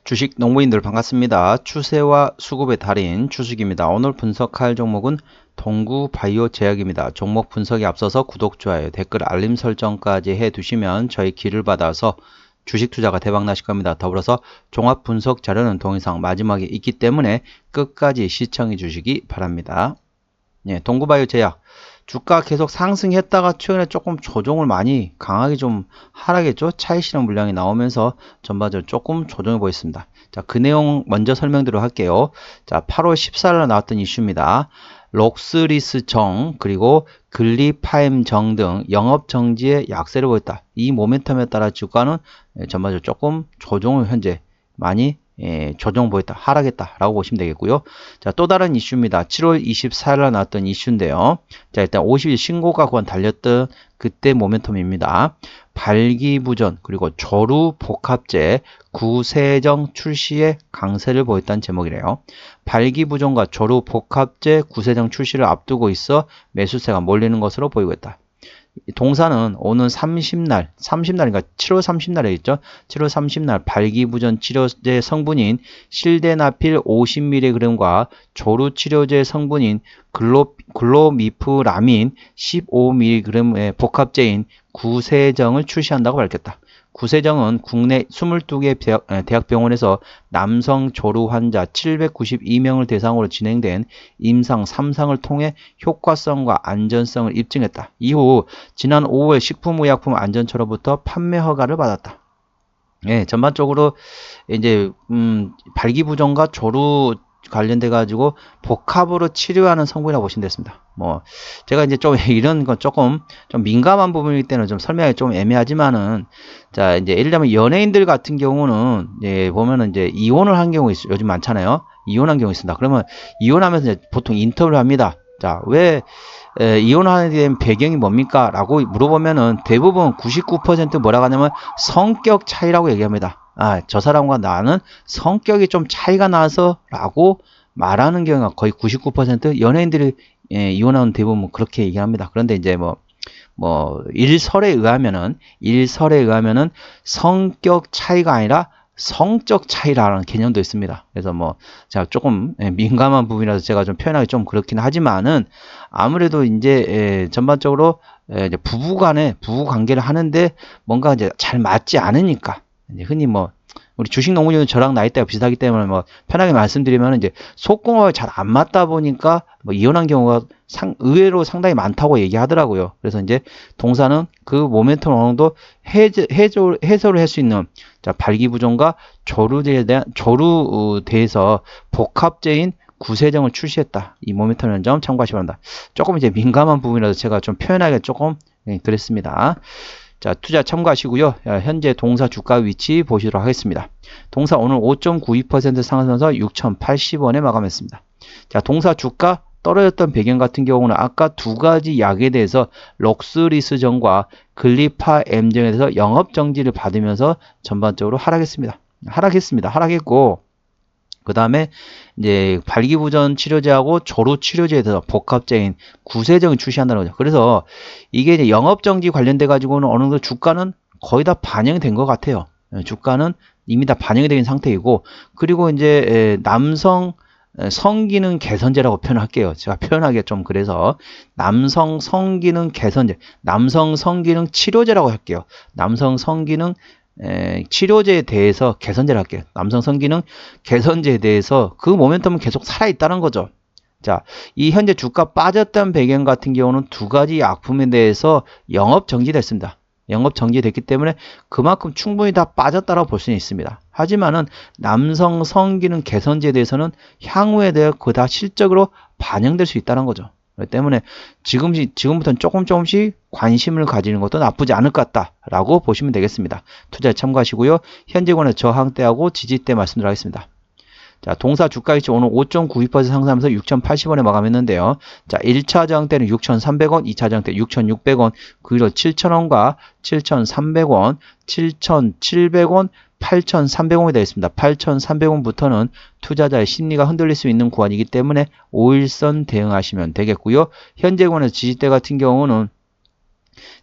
주식 농부인들 반갑습니다. 추세와 수급의 달인 추식입니다. 오늘 분석할 종목은 동구바이오제약입니다. 종목 분석에 앞서서 구독, 좋아요, 댓글, 알림 설정까지 해두시면 저희 길을 받아서 주식 투자가 대박 나실 겁니다. 더불어서 종합 분석 자료는 동영상 마지막에 있기 때문에 끝까지 시청해 주시기 바랍니다. 동구바이오제약 주가 계속 상승했다가 최근에 조금 조정을 많이 강하게 좀 하락했죠. 차익 실현 물량이 나오면서 전반적으로 조금 조정해 보였습니다. 자, 그 내용 먼저 설명드리도록 할게요. 자, 8월 14일 나왔던 이슈입니다. 록스리스 정 그리고 글리파엠 정 등 영업 정지에 약세를 보였다. 이 모멘텀에 따라 주가는 전반적으로 조금 조정을 현재 많이 조정 보였다, 하락했다 라고 보시면 되겠고요. 자, 또 다른 이슈입니다. 7월 24일에 나왔던 이슈인데요. 자, 일단 50일 신고가 구간 달렸던 그때 모멘텀입니다. 발기부전 그리고 조루 복합제 구세정 출시에 강세를 보였다는 제목이래요. 발기부전과 조루 복합제 구세정 출시를 앞두고 있어 매수세가 몰리는 것으로 보이고 있다. 동사는 오는 30날이니까 7월 30날에 있죠. 7월 30날 발기부전 치료제 성분인 실데나필 50mg과 조루치료제 성분인 글로미프라민 15mg의 복합제인 구세정을 출시한다고 밝혔다. 구세정은 국내 22개 대학병원에서 남성 조루 환자 792명을 대상으로 진행된 임상 3상을 통해 효과성과 안전성을 입증했다. 이후 지난 5월 식품의약품 안전처로부터 판매 허가를 받았다. 전반적으로 이제 발기부전과 조루 관련돼 가지고 복합으로 치료하는 성분이라고 보시면 되겠습니다. 제가 이제 좀 이런 건 조금 좀 민감한 부분이기 때문에 좀 설명이 좀 애매하지만은, 자, 이제 예를 들면 연예인들 같은 경우는 보면은 이제 이혼을 한 경우 요즘 많잖아요. 이혼한 경우 있습니다. 그러면 이혼하면서 이제 보통 인터뷰를 합니다. 자, 왜 이혼하게 된 배경이 뭡니까? 라고 물어보면은 대부분 99% 뭐라고 하냐면 성격 차이라고 얘기합니다. 저 사람과 나는 성격이 좀 차이가 나서 라고 말하는 경우가 거의 99%. 연예인들이 이혼하는 대부분 그렇게 얘기합니다. 그런데 이제 일설에 의하면은 성격 차이가 아니라 성적 차이라는 개념도 있습니다. 그래서 제가 조금 민감한 부분이라서 제가 좀 표현하기 좀 그렇긴 하지만은, 아무래도 이제 전반적으로 이제 부부 관계를 하는데 뭔가 이제 잘 맞지 않으니까, 이제 흔히 우리 주식 농부님은 저랑 나이대가 비슷하기 때문에 편하게 말씀드리면 이제 속궁합이 잘 안 맞다 보니까 이혼한 경우가 의외로 상당히 많다고 얘기하더라고요. 그래서 이제 동사는 그 모멘텀 어느 정도 해소를 할 수 있는, 자, 발기부전과 조루에 대해서 복합제인 구세정을 출시했다. 이 모멘텀이라는 점 참고하시기 바랍니다. 조금 이제 민감한 부분이라서 제가 좀 표현하기가 조금 그랬습니다. 자, 투자 참고하시고요. 현재 동사 주가 위치 보시도록 하겠습니다. 동사 오늘 5.92% 상승해서 6,080원에 마감했습니다. 자, 동사 주가 떨어졌던 배경 같은 경우는 아까 두 가지 약에 대해서 록스리스정과 글리파엠정에 대해서 영업정지를 받으면서 전반적으로 하락했고, 그 다음에 이제 발기부전 치료제하고 조루 치료제에 대해서 복합제인 구세정을 출시한다는 거죠. 그래서 이게 이제 영업정지 관련돼 가지고는 어느 정도 주가는 거의 다 반영이 된 것 같아요. 주가는 이미 다 반영이 된 상태이고, 그리고 이제 남성 성기능 개선제라고 표현할게요. 제가 표현하기가 좀 그래서 남성 성기능 개선제, 남성 성기능 치료제라고 할게요. 남성 성기능 치료제에 대해서 개선제를 할게요. 남성 성기능 개선제에 대해서 그 모멘텀은 계속 살아있다는 거죠. 자, 이 현재 주가 빠졌던 배경 같은 경우는 두 가지 약품에 대해서 영업 정지됐습니다. 영업 정지됐기 때문에 그만큼 충분히 다 빠졌다고 볼 수는 있습니다. 하지만은 남성 성기능 개선제에 대해서는 향후에 대해 그다 실적으로 반영될 수 있다는 거죠. 그렇기 때문에 지금부터는 조금씩 관심을 가지는 것도 나쁘지 않을 것 같다라고 보시면 되겠습니다. 투자에 참고하시고요. 현재권의 저항대하고 지지대 말씀드리겠습니다. 자, 동사 주가 위치 오늘 5.92% 상승하면서 6,080원에 마감했는데요. 자, 1차 저항대는 6,300원, 2차 저항대 6,600원, 그 위로 7,000원과 7,300원, 7,700원, 8,300원이 되어 있습니다. 8,300원부터는 투자자의 심리가 흔들릴 수 있는 구간이기 때문에 5일선 대응하시면 되겠고요. 현재권의 지지대 같은 경우는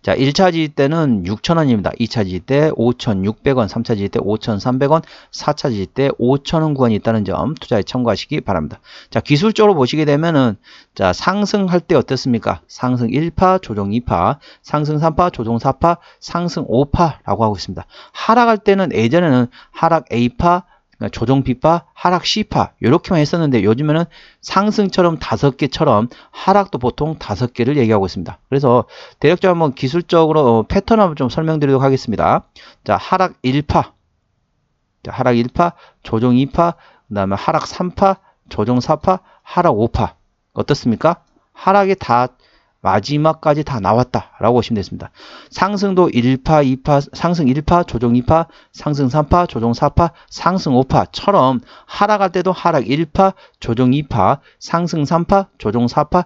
자, 1차 지지 때는 6,000원입니다. 2차 지지 때 5,600원, 3차 지지 때 5,300원, 4차 지지 때 5,000원 구간이 있다는 점 투자에 참고하시기 바랍니다. 자, 기술적으로 보시게 되면은 자, 상승할 때 어떻습니까? 상승 1파, 조정 2파, 상승 3파, 조정 4파, 상승 5파라고 하고 있습니다. 하락할 때는 예전에는 하락 A파, 조정 B파, 하락 C파 이렇게만 했었는데 요즘에는 상승처럼 5개처럼 하락도 보통 5개를 얘기하고 있습니다. 그래서 대략적으로 한번 기술적으로 패턴 한번 좀 설명드리도록 하겠습니다. 자, 하락 1파, 자, 하락 1파, 조정 2파, 그 다음에 하락 3파, 조정 4파, 하락 5파 어떻습니까? 하락이 다 마지막까지 다 나왔다라고 보시면 되겠습니다. 상승도 1파, 2파, 상승 1파, 조정 2파, 상승 3파, 조정 4파, 상승 5파처럼 하락할 때도 하락 1파, 조정 2파, 상승 3파, 조정 4파,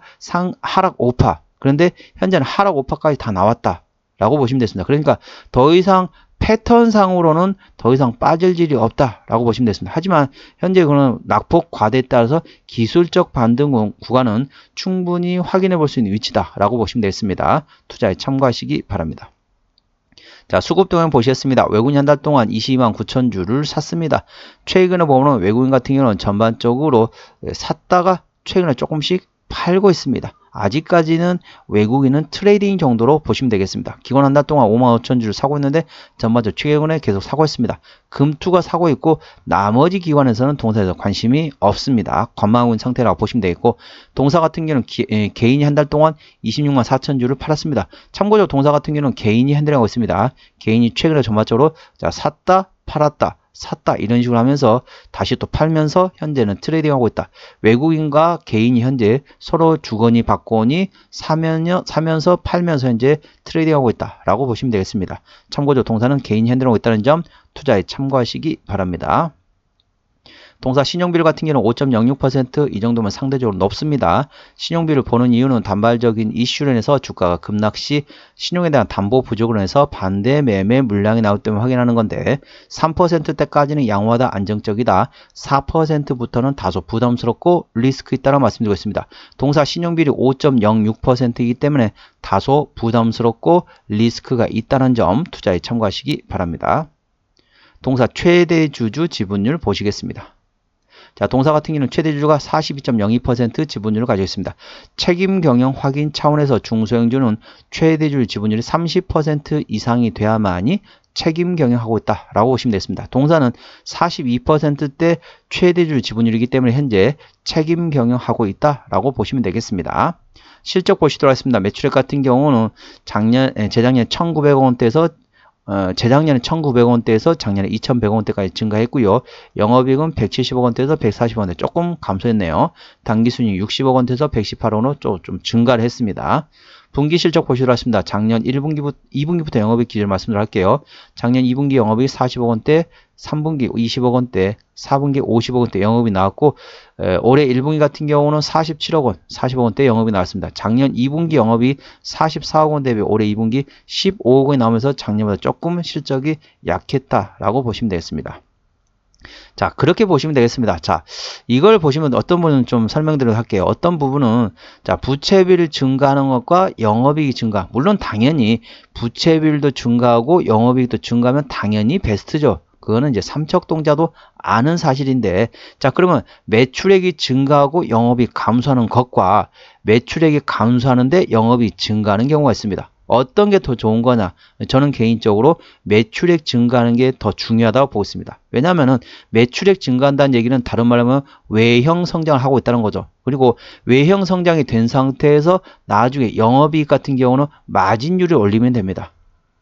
하락 5파. 그런데 현재는 하락 5파까지 다 나왔다라고 보시면 되겠습니다. 그러니까 더 이상 패턴상으로는 더 이상 빠질 일이 없다라고 보시면 되겠습니다. 하지만 현재 그는 낙폭 과대에 따라서 기술적 반등 구간은 충분히 확인해 볼 수 있는 위치다라고 보시면 되겠습니다. 투자에 참고하시기 바랍니다. 자, 수급 동향 보시겠습니다. 외국인 한 달 동안 22만 9천 주를 샀습니다. 최근에 보면 외국인 같은 경우는 전반적으로 샀다가 최근에 조금씩 팔고 있습니다. 아직까지는 외국인은 트레이딩 정도로 보시면 되겠습니다. 기관 한 달 동안 5만 5천 주를 사고 있는데 전반적으로 최근에 계속 사고 있습니다. 금투가 사고 있고 나머지 기관에서는 동사에서 관심이 없습니다. 관망하고 있는 상태라고 보시면 되겠고 동사 같은 경우는 개인이 한 달 동안 26만 4천 주를 팔았습니다. 참고적으로 동사 같은 경우는 개인이 핸들하고 있습니다. 개인이 최근에 전반적으로 자, 샀다 팔았다 샀다 이런 식으로 하면서 다시 또 팔면서 현재는 트레이딩하고 있다. 외국인과 개인이 현재 서로 주거니 받거니 사면서 팔면서 현재 트레이딩하고 있다라고 보시면 되겠습니다. 참고적으로 동사는 개인이 핸들하고 있다는 점 투자에 참고하시기 바랍니다. 동사 신용비율 같은 경우는 5.06%, 이 정도면 상대적으로 높습니다. 신용비율을 보는 이유는 단발적인 이슈로 인해서 주가가 급락 시 신용에 대한 담보 부족으로 인해서 반대 매매 물량이 나오기 때문에 확인하는 건데 3%대까지는 양호하다 안정적이다. 4%부터는 다소 부담스럽고 리스크 있다고 말씀드리고 있습니다. 동사 신용비율이 5.06%이기 때문에 다소 부담스럽고 리스크가 있다는 점 투자에 참고하시기 바랍니다. 동사 최대 주주 지분율 보시겠습니다. 자, 동사 같은 경우는 최대 주주가 42.02% 지분율을 가지고 있습니다. 책임 경영 확인 차원에서 중소형주는 최대 주주 지분율이 30% 이상이 돼야만이 책임 경영하고 있다라고 보시면 되겠습니다. 동사는 42%대 최대 주주 지분율이기 때문에 현재 책임 경영하고 있다라고 보시면 되겠습니다. 실적 보시도록 하겠습니다. 매출액 같은 경우는 재작년 1,900억 원대에서 재작년에 1,900원대에서 작년에 2,100원대까지 증가했고요. 영업이익은 170억 원대에서 140억 원대 조금 감소했네요. 당기순이익 60억 원대에서 118원으로 좀 증가를 했습니다. 분기 실적 보시도록 하겠습니다. 작년 2분기부터 영업이익 기준을 말씀을 할게요. 작년 2분기 영업이익 40억 원대, 3분기 20억 원대, 4분기 50억 원대 영업이 나왔고 올해 1분기 같은 경우는 47억 원, 40억 원대 영업이 나왔습니다. 작년 2분기 영업이 44억 원 대비 올해 2분기 15억 원이 나오면서 작년보다 조금 실적이 약했다라고 보시면 되겠습니다. 자, 그렇게 보시면 되겠습니다. 자, 이걸 보시면 어떤 부분은 좀 설명드리도록 할게요. 어떤 부분은 자, 부채비를 증가하는 것과 영업이익이 증가. 물론 당연히 부채비율도 증가하고 영업이익도 증가하면 당연히 베스트죠. 그거는 이제 삼척동자도 아는 사실인데 자, 그러면 매출액이 증가하고 영업이 감소하는 것과 매출액이 감소하는데 영업이 증가하는 경우가 있습니다. 어떤 게 더 좋은 거냐? 저는 개인적으로 매출액 증가하는 게 더 중요하다고 보고 있습니다. 왜냐하면 매출액 증가한다는 얘기는 다른 말로 하면 외형 성장을 하고 있다는 거죠. 그리고 외형 성장이 된 상태에서 나중에 영업이익 같은 경우는 마진율을 올리면 됩니다.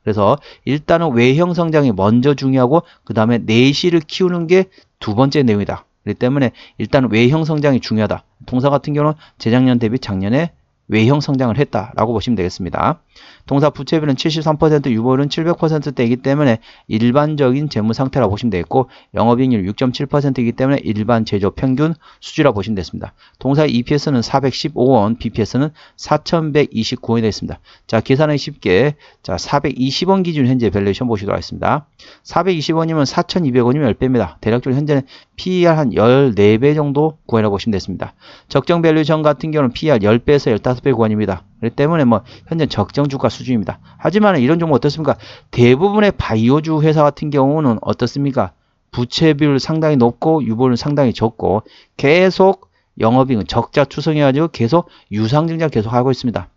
그래서 일단은 외형 성장이 먼저 중요하고 그 다음에 내실을 키우는 게 두 번째 내용이다. 그렇기 때문에 일단 외형 성장이 중요하다. 동사 같은 경우는 재작년 대비 작년에 외형 성장을 했다라고 보시면 되겠습니다. 동사 부채비율은 73%, 유보율은 700%대이기 때문에 일반적인 재무 상태라고 보시면 되겠고 영업이익률 6.7%이기 때문에 일반 제조 평균 수준이라고 보시면 되겠습니다. 동사 EPS는 415원, BPS는 4,129원이 되겠습니다. 자, 계산하기 쉽게 자 420원 기준 현재 밸류에이션 보시도록 하겠습니다. 420원이면 4,200원이면 10배입니다. 대략적으로 현재는 PER 한 14배 정도 구간이라고 보시면 되겠습니다. 적정 밸류에이션 같은 경우는 PER 10배에서 15배 구간입니다. 그렇기 때문에 뭐 현재 적정 주가 수준입니다. 하지만 이런 종목 어떻습니까? 대부분의 바이오주 회사 같은 경우는 어떻습니까? 부채 비율 상당히 높고 유보율 상당히 적고 계속 영업이익은 적자 추성해가지고 계속 유상증자 계속 하고 있습니다.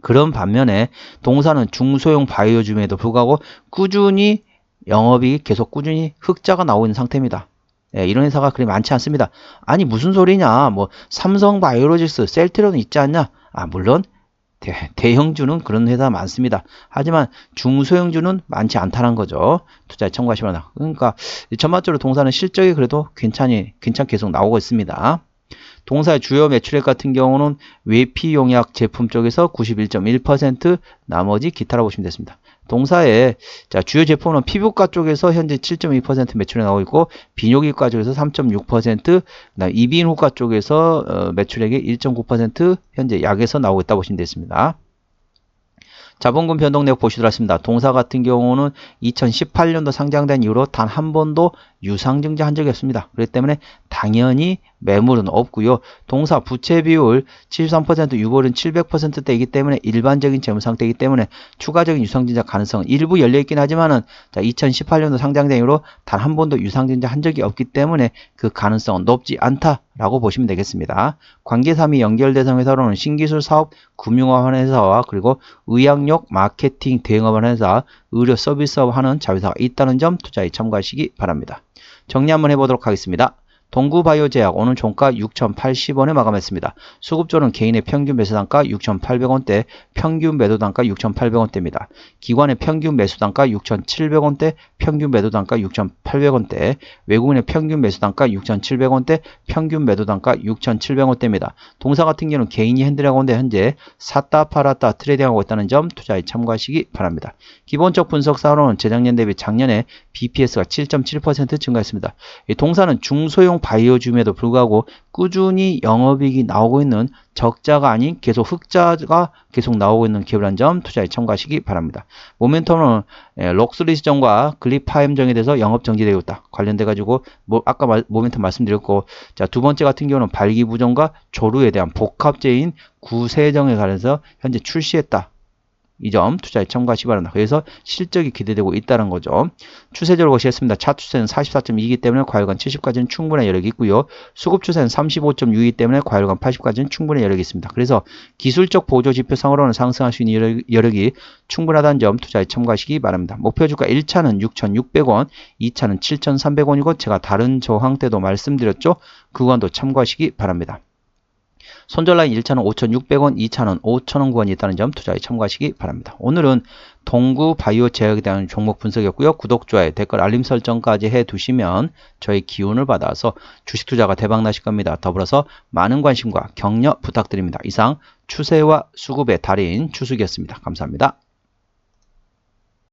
그런 반면에 동사는 중소형 바이오주임에도 불구하고 꾸준히 영업이익이 계속 꾸준히 흑자가 나오고 있는 상태입니다. 예, 이런 회사가 그리 많지 않습니다. 아니 무슨 소리냐? 뭐 삼성바이오로직스, 셀트리온 있지 않냐? 아 물론 대형주는 그런 회사 많습니다. 하지만 중소형주는 많지 않다는 거죠. 투자에 참고하시기 바랍니다. 그러니까 전반적으로 동사는 실적이 그래도 괜찮게 계속 나오고 있습니다. 동사의 주요 매출액 같은 경우는 외피용약 제품 쪽에서 91.1%, 나머지 기타라고 보시면 되겠습니다. 동사의 주요 제품은 피부과 쪽에서 현재 7.2% 매출이 나오고 있고, 비뇨기과 쪽에서 3.6%, 이비인후과 쪽에서 매출액이 1.9% 현재 약에서 나오고 있다고 보시면 되겠습니다. 자본금 변동 내역 보시도록 하겠습니다. 동사 같은 경우는 2018년도 상장된 이후로 단 한 번도 유상증자 한 적이 없습니다. 그렇기 때문에 당연히 매물은 없고요. 동사 부채 비율 73%, 유보율은 700%대이기 때문에 일반적인 재무 상태이기 때문에 추가적인 유상증자 가능성은 일부 열려있긴 하지만은 2018년도 상장된 이후로 단 한 번도 유상증자 한 적이 없기 때문에 그 가능성은 높지 않다라고 보시면 되겠습니다. 관계사 및 연결 대상 회사로는 신기술 사업, 금융화하는 회사와 그리고 의약용 마케팅 대응업하는 회사, 의료 서비스업 하는 자회사가 있다는 점 투자에 참고하시기 바랍니다. 정리 한번 해보도록 하겠습니다. 동구바이오제약 오늘 종가 6,080원에 마감했습니다. 수급조는 개인의 평균 매수단가 6,800원대, 평균 매도단가 6,800원대입니다. 기관의 평균 매수단가 6,700원대, 평균 매도단가 6,800원대, 외국인의 평균 매수단가 6,700원대, 평균 매도단가 6,700원대입니다. 동사 같은 경우는 개인이 핸들하고 있는데 현재 샀다 팔았다 트레이딩하고 있다는 점 투자에 참고하시기 바랍니다. 기본적 분석사로는 재작년 대비 작년에 BPS가 7.7% 증가했습니다. 이 동사는 중소형 바이오줌에도 불구하고 꾸준히 영업이익이 나오고 있는 적자가 아닌 계속 흑자가 계속 나오고 있는 기업이라는 점 투자에 참고하시기 바랍니다. 모멘텀은 록스리스전과 글리파엠정에 대해서 영업 정지되고 있다. 관련돼 가지고 아까 모멘텀 말씀드렸고, 자, 두 번째 같은 경우는 발기부전과 조루에 대한 복합제인 구세정에 관해서 현재 출시했다. 이 점 투자에 참고하시기 바랍니다. 그래서 실적이 기대되고 있다는 거죠. 추세적으로 보시겠습니다. 차트 추세는 44.2이기 때문에 과열관 70까지는 충분한 여력이 있고요. 수급 추세는 35.6이기 때문에 과열관 80까지는 충분한 여력이 있습니다. 그래서 기술적 보조 지표상으로는 상승할 수 있는 여력이 충분하다는 점 투자에 참고하시기 바랍니다. 목표 주가 1차는 6,600원, 2차는 7,300원이고 제가 다른 저항 때도 말씀드렸죠. 그 구간도 참고하시기 바랍니다. 손절라인 1차는 5,600원, 2차는 5,000원 구간이 있다는 점 투자에 참고하시기 바랍니다. 오늘은 동구 바이오 제약에 대한 종목 분석이었고요. 구독, 좋아요, 댓글, 알림 설정까지 해두시면 저희 기운을 받아서 주식 투자가 대박 나실 겁니다. 더불어서 많은 관심과 격려 부탁드립니다. 이상 추세와 수급의 달인 추수기였습니다. 감사합니다.